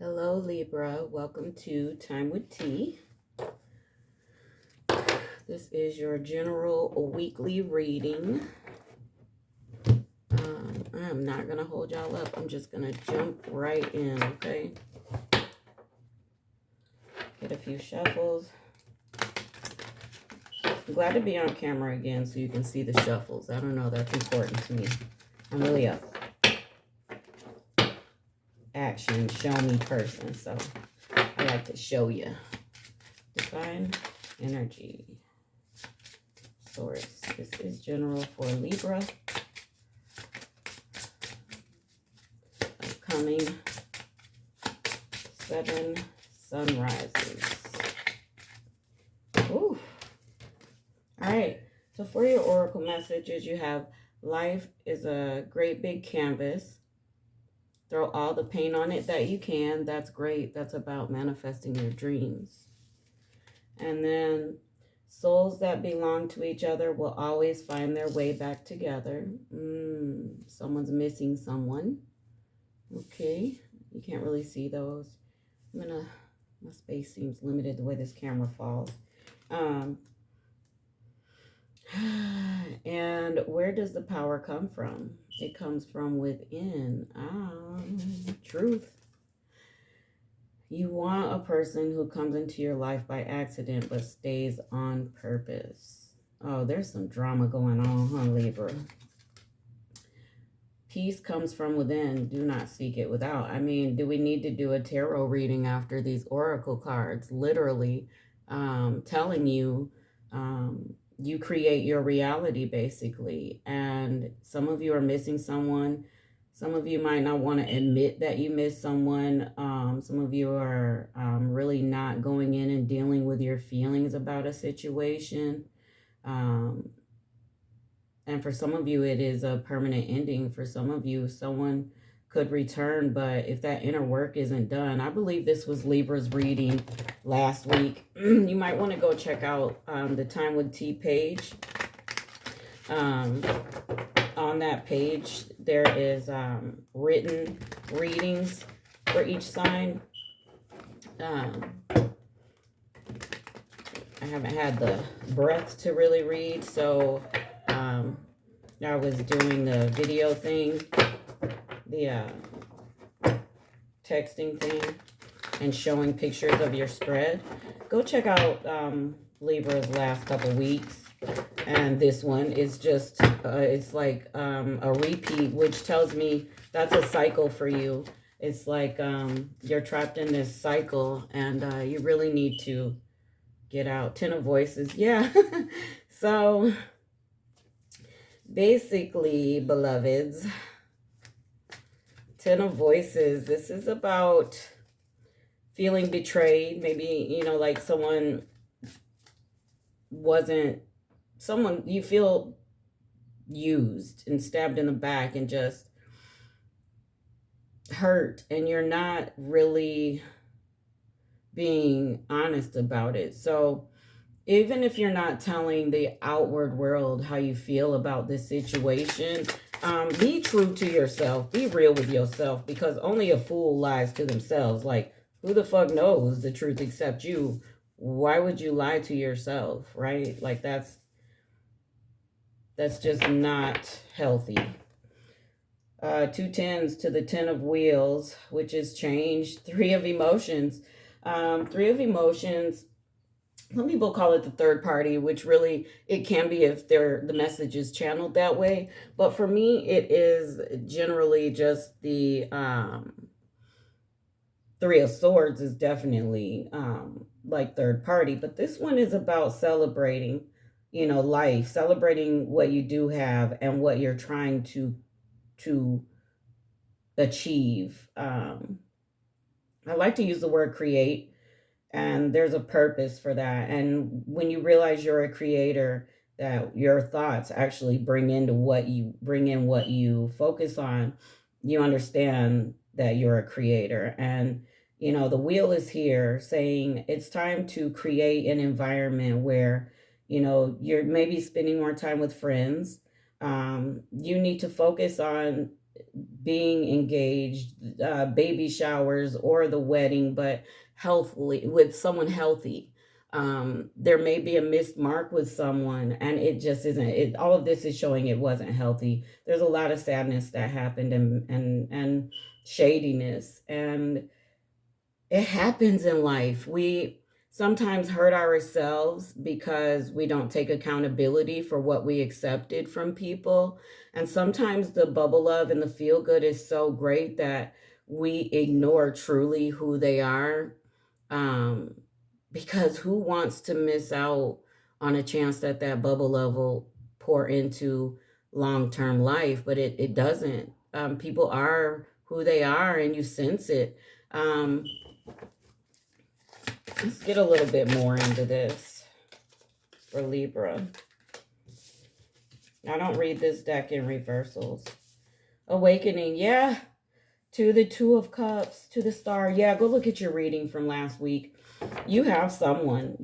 Hello Libra, welcome to Time Wit T. This is your general weekly reading. I am not going to hold y'all up. I'm just going to jump right in, okay? Get a few shuffles. I'm glad to be on camera again so you can see the shuffles. I don't know, that's important to me. I'm really a action, show me person, so I like to show you. Divine energy. Source. This is general for Libra. Upcoming 7 sunrises. Ooh. All right. So for your oracle messages, you have life is a great big canvas. Throw all the paint on it that you can. That's great. That's about manifesting your dreams. And then souls that belong to each other will always find their way back together. Someone's missing someone. Okay. You can't really see those. My space seems limited the way this camera falls. And where does the power come from? It comes from within. Truth. You want a person who comes into your life by accident but stays on purpose. Oh, there's some drama going on, huh, Libra? Peace comes from within. Do not seek it without. I mean, do we need to do a tarot reading after these oracle cards? Literally telling you you create your reality, basically. And some of you are missing someone. Some of you might not want to admit that you miss someone. Some of you are really not going in and dealing with your feelings about a situation. And for some of you, it is a permanent ending. For some of you, someone could return, but if that inner work isn't done, I believe this was Libra's reading last week. You might want to go check out the Time Wit T page. On that page, there is written readings for each sign. I haven't had the breath to really read, so I was doing the video thing, the texting thing, and showing pictures of your spread. Go check out Libra's last couple weeks. And this one is just, it's like a repeat, which tells me that's a cycle for you. It's like you're trapped in this cycle and you really need to get out. 10 of Voices, yeah. So basically, beloveds, 10 of Voices, this is about feeling betrayed. Maybe, you know, like someone you feel used and stabbed in the back and just hurt, and you're not really being honest about it. So even if you're not telling the outward world how you feel about this situation, be true to yourself. Be real with yourself, because only a fool lies to themselves. Like, who the fuck knows the truth except you? Why would you lie to yourself, right? Like, that's just not healthy. 2 tens to the 10 of Wheels, which is change. 3 of Emotions. 3 of Emotions, some people call it the third party, which really it can be if the message is channeled that way. But for me, it is generally just the 3 of Swords is definitely like third party. But this one is about celebrating, you know, life, celebrating what you do have and what you're trying to achieve. I like to use the word create, and there's a purpose for that. And when you realize you're a creator, that your thoughts actually bring in what you focus on, you understand that you're a creator. And you know, the wheel is here saying it's time to create an environment where, you know, you're maybe spending more time with friends. You need to focus on being engaged, baby showers, or the wedding, but healthily with someone healthy. There may be a missed mark with someone, and it just isn't. It all of this is showing it wasn't healthy. There's a lot of sadness that happened, and shadiness, and it happens in life. We sometimes hurt ourselves because we don't take accountability for what we accepted from people. And sometimes the bubble love and the feel good is so great that we ignore truly who they are. Um, because who wants to miss out on a chance that that bubble love will pour into long term life? But it doesn't. People are who they are, and you sense it. Um, Let's get a little bit more into this for Libra. I don't read this deck in reversals. Awakening, yeah. To the Two of Cups, to the Star. Yeah, go look at your reading from last week. You have someone.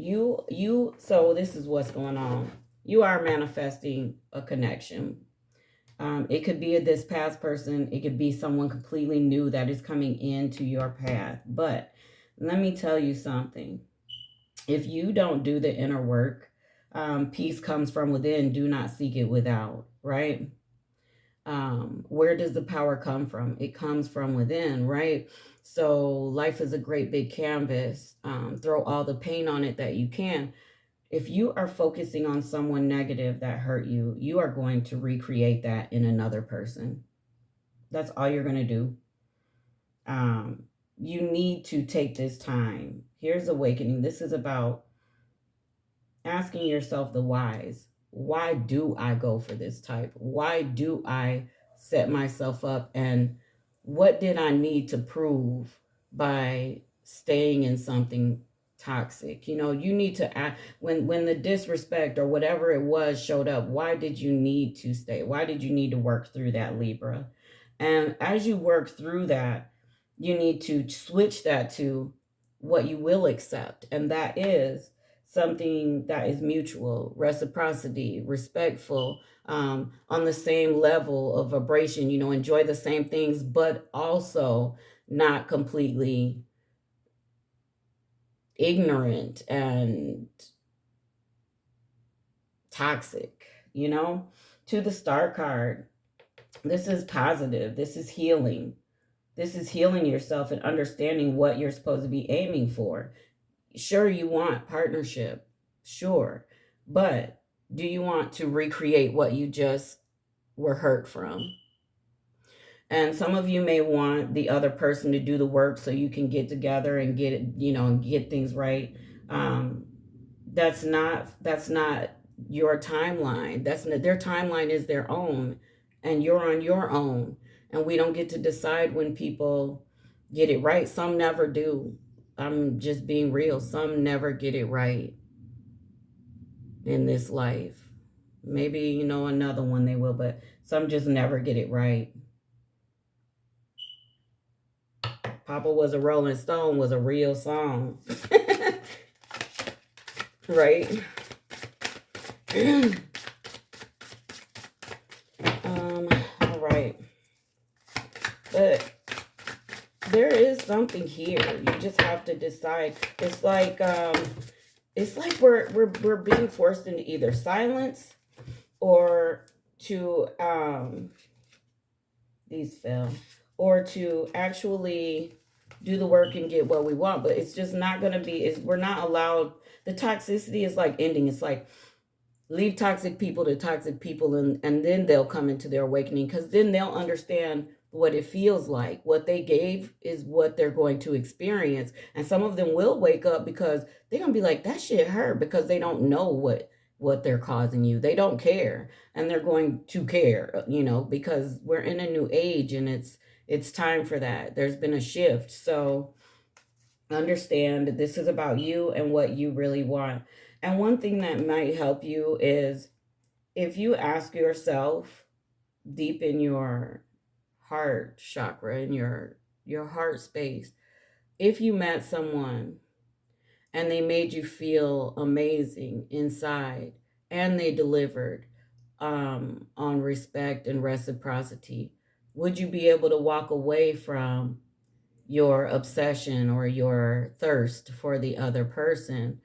So this is what's going on. You are manifesting a connection. It could be this past person. It could be someone completely new that is coming into your path. But let me tell you something. If you don't do the inner work, peace comes from within. Do not seek it without, right? Where does the power come from? It comes from within, right? So life is a great big canvas. Throw all the paint on it that you can. If you are focusing on someone negative that hurt you, you are going to recreate that in another person. That's all you're going to do. You need to take this time. Here's awakening. This is about asking yourself the whys. Why do I go for this type? Why do I set myself up? And what did I need to prove by staying in something toxic? You need to act when the disrespect or whatever it was showed up. Why did you need to stay? Why did you need to work through that, Libra? And as you work through that, you need to switch that to what you will accept, and that is something that is mutual, reciprocity, respectful, on the same level of vibration, enjoy the same things, but also not completely ignorant and toxic, To the Star card, this is positive. This is healing. This is healing yourself and understanding what you're supposed to be aiming for. Sure, you want partnership, sure, but do you want to recreate what you just were hurt from? And some of you may want the other person to do the work so you can get together and get it, and get things right. um that's not your timeline. That's not their timeline. Is their own, and you're on your own. And we don't get to decide when people get it right. Some never do. I'm just being real. Some never get it right in this life. Maybe, another one they will, but some just never get it right. Papa Was a Rolling Stone was a real song. Right? All right. But there is something here. You just have to decide. It's like we're being forced into either silence or to these fell, or to actually do the work and get what we want. But it's just not going to be, we're not allowed. The toxicity is like ending. It's like, leave toxic people to toxic people, and then they'll come into their awakening, because then they'll understand what it feels like. What they gave is what they're going to experience. And some of them will wake up because they're going to be like, that shit hurt, because they don't know what they're causing you. They don't care, and they're going to care, because we're in a new age, and it's time for that. There's been a shift. So understand this is about you and what you really want. And one thing that might help you is if you ask yourself deep in your heart chakra, in your heart space, if you met someone and they made you feel amazing inside, and they delivered on respect and reciprocity, would you be able to walk away from your obsession or your thirst for the other person?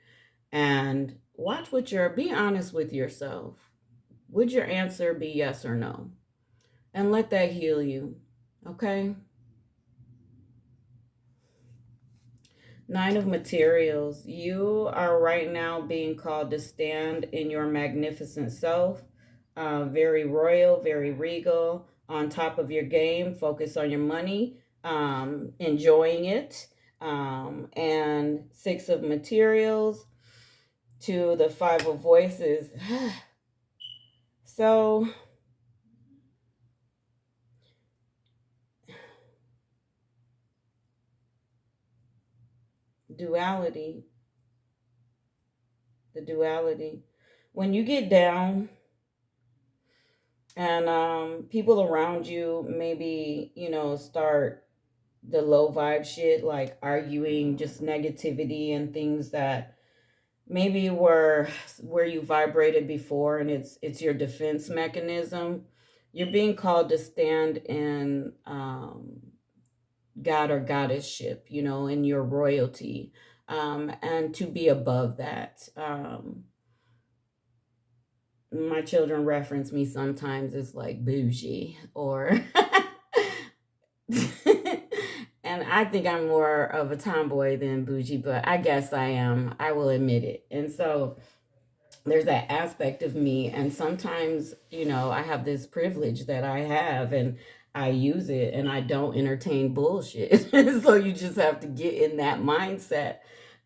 And watch what be honest with yourself. Would your answer be yes or no? And let that heal you. Okay? Nine of Materials. You are right now being called to stand in your magnificent self. Very royal, very regal, on top of your game. Focus on your money, enjoying it. And Six of Materials to the Five of Voices. So, duality, the duality. When you get down and people around you maybe, start the low vibe shit, like arguing, just negativity and things that maybe were where you vibrated before, and it's your defense mechanism. You're being called to stand in god or goddessship, in your royalty, and to be above that. My children reference me sometimes as like bougie, or and I think I'm more of a tomboy than bougie, but I guess I am. I will admit it. And so there's that aspect of me. And sometimes, I have this privilege that I have, and I use it, and I don't entertain bullshit. So you just have to get in that mindset.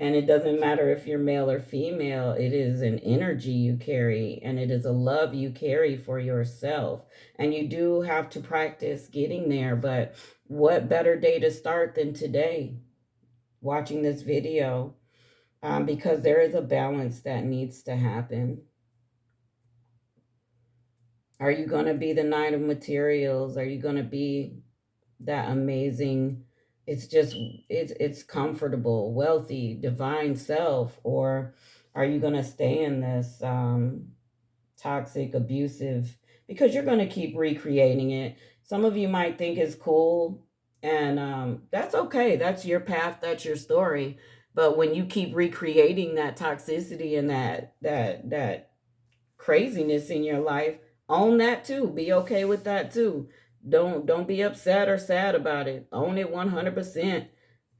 And it doesn't matter if you're male or female, it is an energy you carry, and it is a love you carry for yourself. And you do have to practice getting there. But what better day to start than today, watching this video, because there is a balance that needs to happen. Are you going to be the Nine of Materials? Are you going to be that amazing, it's comfortable, wealthy, divine self? Or are you going to stay in this toxic, abusive, because you're going to keep recreating it? Some of you might think it's cool, and that's okay. That's your path, that's your story. But when you keep recreating that toxicity and that craziness in your life, own that too. Be okay with that too. Don't be upset or sad about it. Own it 100%.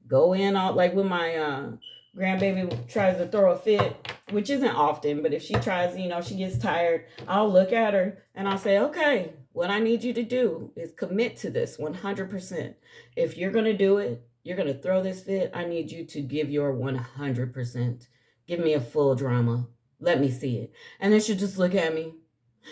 Go in all, like when my grandbaby tries to throw a fit, which isn't often, but if she tries, she gets tired, I'll look at her and I'll say, okay, what I need you to do is commit to this 100%. If you're going to do it, you're going to throw this fit, I need you to give your 100%. Give me a full drama. Let me see it. And then she'll just look at me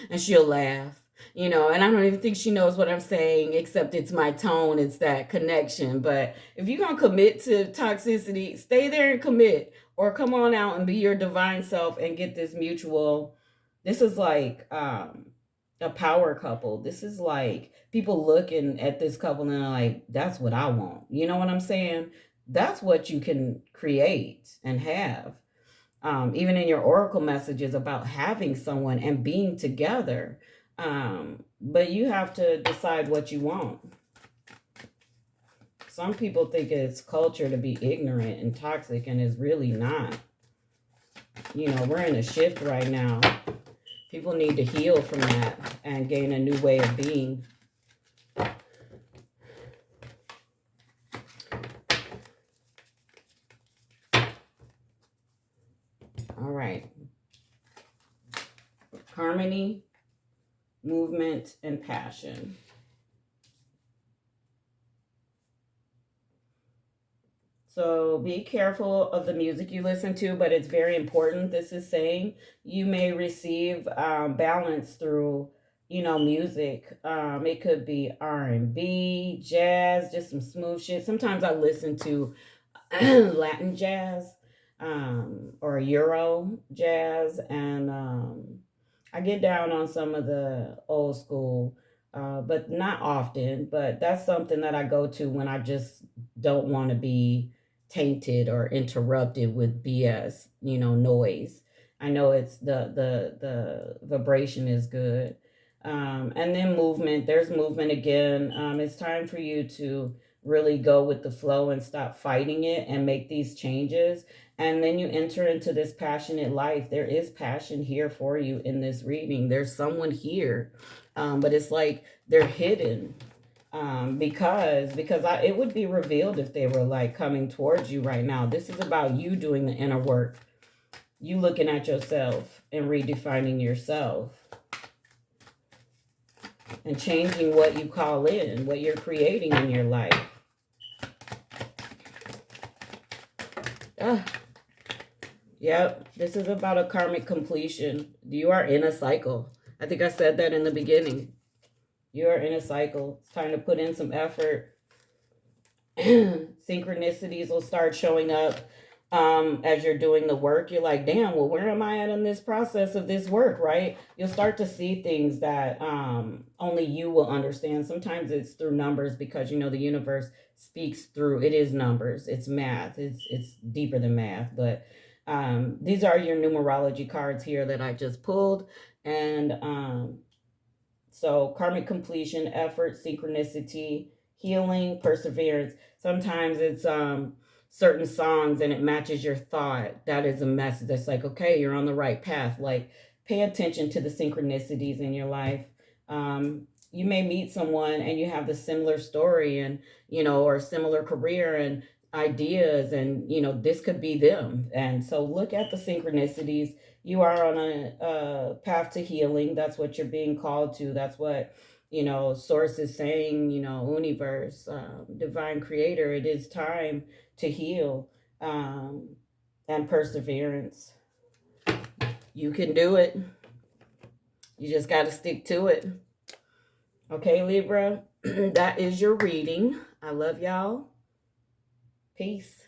and she'll laugh, and I don't even think she knows what I'm saying, except it's my tone, it's that connection. But if you're going to commit to toxicity, stay there and commit, or come on out and be your divine self and get this mutual. This is like a power couple. This is like people looking at this couple and they're like, that's what I want. You know what I'm saying? That's what you can create and have. Even in your oracle messages about having someone and being together. But you have to decide what you want. Some people think it's culture to be ignorant and toxic, and it's really not. We're in a shift right now. People need to heal from that and gain a new way of being. All right. Harmony, movement, and passion. So be careful of the music you listen to, but it's very important. This is saying you may receive balance through, music. It could be R&B, jazz, just some smooth shit. Sometimes I listen to Latin jazz, or Euro jazz, and I get down on some of the old school, but not often. But that's something that I go to when I just don't want to be tainted or interrupted with BS, noise. I know it's the vibration is good. And then movement. There's movement again. It's time for you to really go with the flow and stop fighting it and make these changes. And then you enter into this passionate life. There is passion here for you in this reading. There's someone here, but it's like they're hidden, because it would be revealed if they were like coming towards you right now. This is about you doing the inner work, you looking at yourself and redefining yourself and changing what you call in, what you're creating in your life. Yep, this is about a karmic completion. You are in a cycle. I think I said that in the beginning. You are in a cycle. It's time to put in some effort. Synchronicities will start showing up as you're doing the work. You're like, damn, well, where am I at in this process of this work, right? You'll start to see things that only you will understand. Sometimes it's through numbers, because you know the universe speaks through, it is numbers, it's math, it's deeper than math. But these are your numerology cards here that I just pulled. And so karmic completion, effort, synchronicity, healing, perseverance. Sometimes it's certain songs and it matches your thought. That is a message that's like, okay, you're on the right path. Like, pay attention to the synchronicities in your life. You may meet someone and you have the similar story, and or similar career and ideas, and this could be them. And so look at the synchronicities. You are on a path to healing. That's what you're being called to. That's what source is saying. Universe, divine creator, it is time to heal. And perseverance, you can do it. You just got to stick to it. Okay, Libra, that is your reading. I love y'all. Peace.